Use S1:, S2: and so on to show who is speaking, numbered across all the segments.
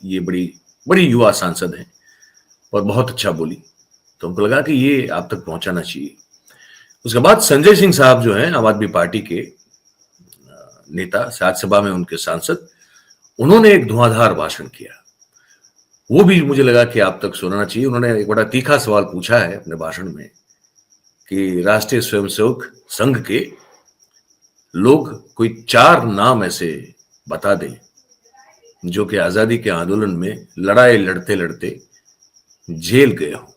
S1: ये बड़ी बड़ी युवा सांसद हैं और बहुत अच्छा बोली, तो हमको लगा कि ये आप तक पहुंचाना चाहिए। उसके बाद संजय सिंह साहब जो हैं आम आदमी पार्टी के नेता, राज्यसभा में उनके सांसद, उन्होंने एक धुआंधार भाषण किया। वो भी मुझे लगा कि आप तक सुनाना चाहिए। उन्होंने एक बड़ा तीखा सवाल पूछा है अपने भाषण में कि राष्ट्रीय स्वयंसेवक संघ के लोग कोई 4 नाम ऐसे बता दें जो कि आजादी के आंदोलन में लड़ाई लड़ते लड़ते जेल गए हो,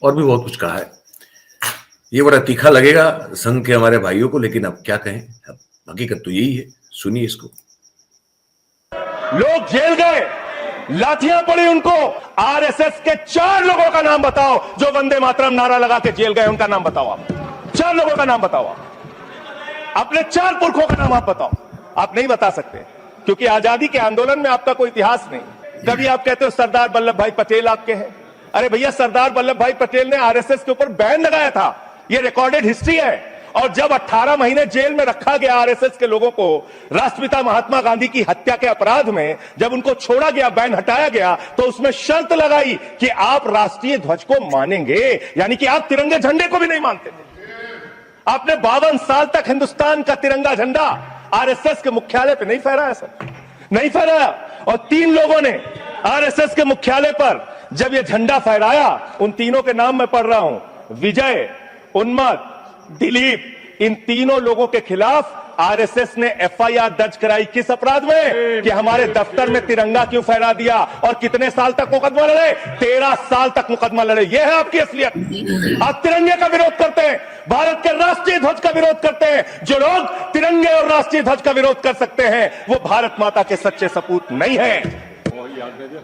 S1: और भी बहुत कुछ कहा है। ये बड़ा तीखा लगेगा संघ के हमारे भाइयों को, लेकिन अब क्या कहें, अब हकीकत तो यही है। सुनिए इसको।
S2: लोग जेल गए, लाठियां पड़ी उनको। आरएसएस के 4 लोगों का नाम बताओ जो वंदे मातरम नारा लगा के जेल गए, उनका नाम बताओ आप। 4 लोगों का नाम बताओ आप, अपने 4 पुरखों का नाम आप बताओ। आप नहीं बता सकते क्योंकि आजादी के आंदोलन में आपका कोई इतिहास नहीं। कभी आप कहते हो सरदार वल्लभ भाई पटेल आपके हैं। अरे भैया, सरदार वल्लभ भाई पटेल ने आरएसएस के ऊपर बैन लगाया था, यह रिकॉर्डेड हिस्ट्री है। और जब 18 महीने जेल में रखा गया आरएसएस के लोगों को राष्ट्रपिता महात्मा गांधी की हत्या के अपराध में, जब उनको छोड़ा गया, बैन हटाया गया, तो उसमें शर्त लगाई कि आप राष्ट्रीय ध्वज को मानेंगे, यानी कि आप तिरंगे झंडे को भी नहीं मानते थे। आपने 52 साल तक हिंदुस्तान का तिरंगा झंडा आरएसएस के मुख्यालय पे नहीं फहराया सर, नहीं फहराया। और 3 लोगों ने आरएसएस के मुख्यालय पर जब यह झंडा फहराया, उन तीनों के नाम मैं पढ़ रहा हूं, विजय, उन्मद, दिलीप, इन तीनों लोगों के खिलाफ आरएसएस ने एफआईआर दर्ज कराई। किस अपराध में? कि हमारे दफ्तर में तिरंगा क्यों फहरा दिया। और कितने साल तक मुकदमा लड़े? 13 साल तक मुकदमा लड़े। यह है आपकी असलियत। आप तिरंगे का विरोध करते हैं, भारत के राष्ट्रीय ध्वज का विरोध करते हैं। जो लोग तिरंगे और राष्ट्रीय ध्वज का विरोध कर सकते हैं वो भारत माता के सच्चे सपूत नहीं है।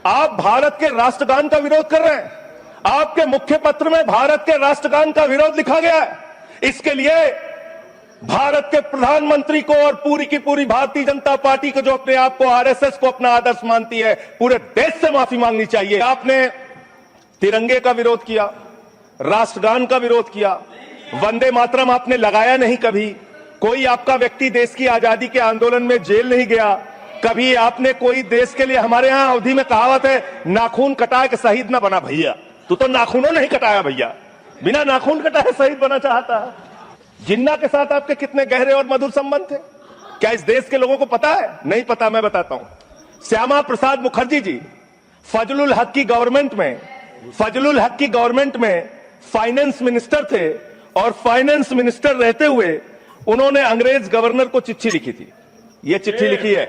S2: आप भारत के राष्ट्रगान का विरोध कर रहे हैं। आपके मुख्य पत्र में भारत के राष्ट्रगान का विरोध लिखा गया है। इसके लिए भारत के प्रधानमंत्री को और पूरी की पूरी भारतीय जनता पार्टी को, जो अपने आप को आरएसएस को अपना आदर्श मानती है, पूरे देश से माफी मांगनी चाहिए। आपने तिरंगे का विरोध किया, राष्ट्रगान का विरोद किया, वंदे मातरम आपने लगाया नहीं कभी। कोई आपका व्यक्ति देश की आजादी के आंदोलन में जेल नहीं गया। कभी आपने कोई देश के लिए, हमारे यहां अवधि में कहावत है, नाखून कटाए के शहीद ना बना भैया। तू तो नाखूनों नहीं कटाया भैया, बिना नाखून कटाए शहीद बना चाहता है। जिन्ना के साथ आपके कितने गहरे और मधुर संबंध थे, क्या इस देश के लोगों को पता है? नहीं पता, मैं बताता हूं। श्यामा प्रसाद मुखर्जी जी फजलुल हक की गवर्नमेंट में फाइनेंस मिनिस्टर थे, और फाइनेंस मिनिस्टर रहते हुए उन्होंने अंग्रेज गवर्नर को चिट्ठी लिखी थी। यह चिट्ठी लिखी है।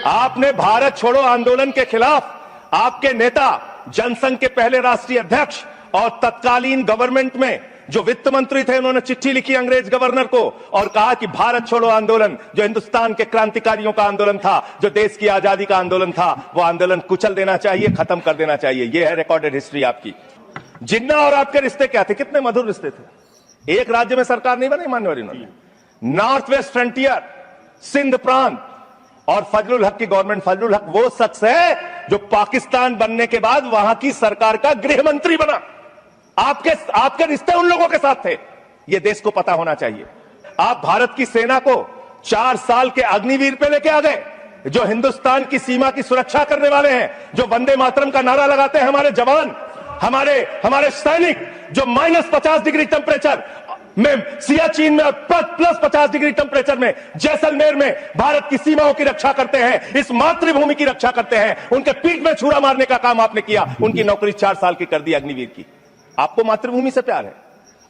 S2: आपने भारत छोड़ो आंदोलन के खिलाफ, आपके नेता, जनसंघ के पहले राष्ट्रीय अध्यक्ष और तत्कालीन गवर्नमेंट में जो वित्त मंत्री थे, उन्होंने चिट्ठी लिखी अंग्रेज गवर्नर को और कहा कि भारत छोड़ो आंदोलन, जो हिंदुस्तान के क्रांतिकारियों का आंदोलन था, जो देश की आजादी का आंदोलन था, वो आंदोलन कुचल देना चाहिए, खत्म कर देना चाहिए। यह है रिकॉर्डेड हिस्ट्री आपकी। जिन्ना और आपके रिश्ते क्या थे? कितने मधुर रिश्ते थे। एक राज्य में सरकार नहीं बनाई माननीय उन्होंने, नॉर्थ वेस्ट फ्रंटियर, सिंध प्रांत, और फजलुल हक की गवर्नमेंट। फजलुल हक वो शख्स है जो पाकिस्तान बनने के बाद वहां की सरकार का गृह मंत्री बना। आपके रिश्ते उन लोगों के साथ थे, यह देश को पता होना चाहिए। आप भारत की सेना को 4 साल के अग्निवीर पे लेके आ गए, जो हिंदुस्तान की सीमा की सुरक्षा करने वाले हैं, जो वंदे मातरम का नारा लगाते हैं हमारे जवान, हमारे सैनिक, जो -50 डिग्री टेम्परेचर में सियाचिन में, प्लस 50 डिग्री टेम्परेचर में जैसलमेर में भारत की सीमाओं की रक्षा करते हैं, इस मातृभूमि की रक्षा करते हैं। उनके पीठ में छुरा मारने का काम आपने किया, उनकी नौकरी 4 साल की कर दी अग्निवीर की। आपको मातृभूमि से प्यार है,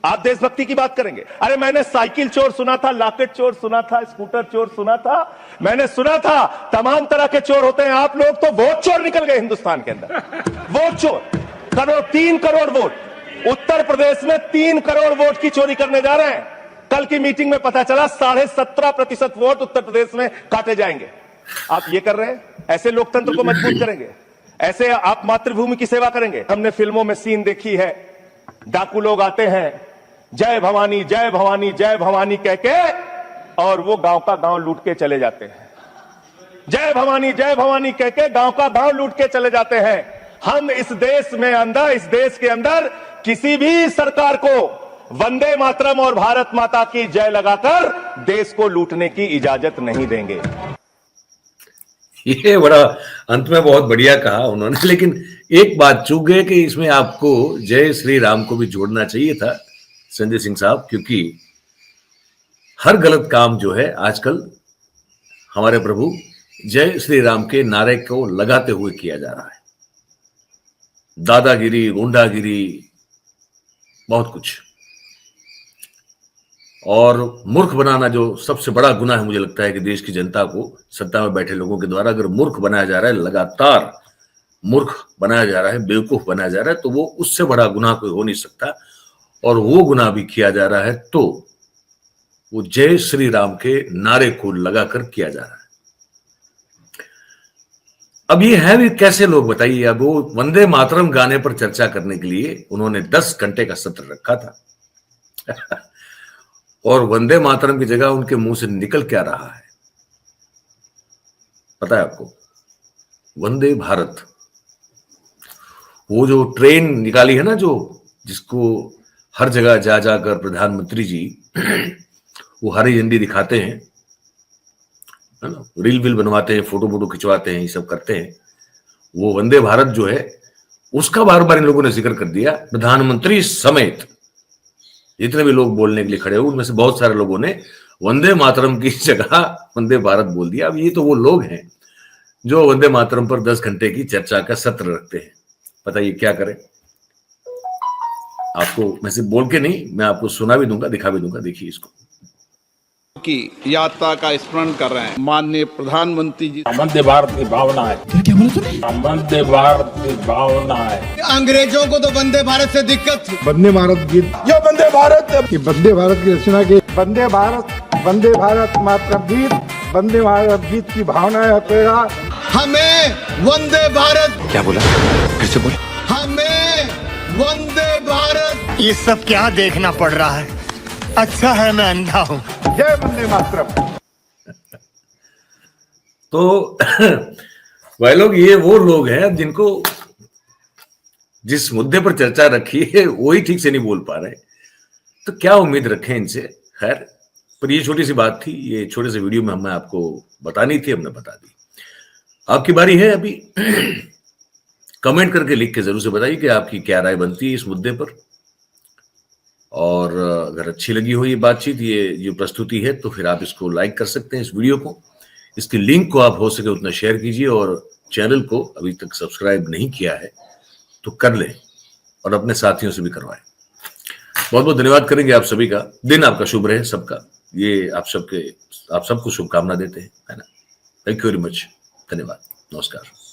S2: आप देशभक्ति की बात करेंगे। अरे मैंने साइकिल चोर सुना था, लॉकेट चोर सुना था, स्कूटर चोर सुना था, मैंने सुना था तमाम तरह के चोर होते हैं। आप लोग तो वोट चोर निकल गए हिंदुस्तान के अंदर। वोट चोर, 3 करोड़ वोट उत्तर प्रदेश में, 3 करोड़ वोट की चोरी करने जा रहे हैं। कल की मीटिंग में पता चला 17.5% वोट उत्तर प्रदेश में काटे जाएंगे। आप ये कर रहे हैं, ऐसे लोकतंत्र को मजबूत करेंगे? ऐसे आप मातृभूमि की सेवा करेंगे? हमने फिल्मों में सीन देखी है, डाकू लोग आते हैं, जय भवानी जय भवानी जय भवानी कह के, और वो गांव का गांव लूट के चले जाते हैं। जय भवानी कह के गांव का गांव लूट के चले जाते हैं। हम इस देश के अंदर किसी भी सरकार को वंदे मातरम और भारत माता की जय लगाकर देश को लूटने की इजाजत नहीं देंगे।
S1: ये बड़ा अंत में बहुत बढ़िया कहा उन्होंने, लेकिन एक बात चूक गए कि इसमें आपको जय श्री राम को भी जोड़ना चाहिए था संजय सिंह साहब, क्योंकि हर गलत काम जो है आजकल हमारे प्रभु जय श्री राम के नारे को लगाते हुए किया जा रहा है। दादागिरी, गुंडागिरी, बहुत कुछ, और मूर्ख बनाना जो सबसे बड़ा गुनाह है मुझे लगता है कि देश की जनता को, सत्ता में बैठे लोगों के द्वारा अगर मूर्ख बनाया जा रहा है, लगातार मूर्ख बनाया जा रहा है, बेवकूफ बनाया जा रहा है, तो वो उससे बड़ा गुनाह कोई हो नहीं सकता। और वो गुनाह भी किया जा रहा है तो वो जय श्री राम के नारे को लगाकर किया जा रहा है। अब ये है भी कैसे लोग बताइए। अब वो वंदे मातरम गाने पर चर्चा करने के लिए उन्होंने 10 घंटे का सत्र रखा था और वंदे मातरम की जगह उनके मुंह से निकल क्या रहा है पता है आपको? वंदे भारत। वो जो ट्रेन निकाली है ना, जो जिसको हर जगह जा जाकर प्रधानमंत्री जी वो हरी झंडी दिखाते हैं, है ना, रील विल बनवाते हैं, फोटो वोटो खिंचवाते हैं, ये सब करते हैं। वो वंदे भारत जो है उसका बार बार इन लोगों ने जिक्र कर दिया, प्रधानमंत्री समेत जितने भी लोग बोलने के लिए खड़े हुए उनमें से बहुत सारे लोगों ने वंदे मातरम की जगह वंदे भारत बोल दिया। अब ये तो वो लोग हैं जो वंदे मातरम पर 10 घंटे की चर्चा का सत्र रखते हैं। बताइए क्या करें? आपको मैं सिर्फ बोल के नहीं, मैं आपको सुना भी दूंगा, दिखा भी दूंगा। देखिए इसको
S3: की यात्रा का स्मरण कर रहे हैं माननीय प्रधानमंत्री जी।
S4: वंदे भारत की भावना है। क्या बोला तूने? वंदे भारत की भावना है।
S5: अंग्रेजों को तो वंदे भारत से दिक्कत थी।
S6: वंदे भारत गीत,
S4: ये वंदे भारत,
S6: ये वंदे भारत की रचना के वंदे भारत मातरम गीत, वंदे भारत गीत की भावना है तेरा।
S5: हमें वंदे भारत,
S7: क्या बोला? फिर से बोल।
S5: हमें वंदे भारत।
S8: ये सब क्या देखना पड़ रहा है? अच्छा है मैं अंधा हूँ।
S6: जय वंदे मातरम।
S1: तो वह लोग, ये वो लोग हैं जिनको जिस मुद्दे पर चर्चा रखी है वही ठीक से नहीं बोल पा रहे, तो क्या उम्मीद रखें इनसे। खैर, पर ये छोटी सी बात थी, ये छोटे से वीडियो में हमें आपको बतानी थी, हमने बता दी। आपकी बारी है अभी। कमेंट करके लिख के जरूर से बताइए कि आपकी क्या राय बनती है इस मुद्दे पर, और अगर अच्छी लगी हो ये बातचीत, ये जो प्रस्तुति है, तो फिर आप इसको लाइक कर सकते हैं, इस वीडियो को। इसकी लिंक को आप हो सके उतना शेयर कीजिए, और चैनल को अभी तक सब्सक्राइब नहीं किया है तो कर लें और अपने साथियों से भी करवाएं। बहुत बहुत धन्यवाद करेंगे आप सभी का। दिन आपका शुभ रहे सबका, ये आप सबको शुभकामना देते हैं, है ना। Thank you very much. धन्यवाद। नमस्कार।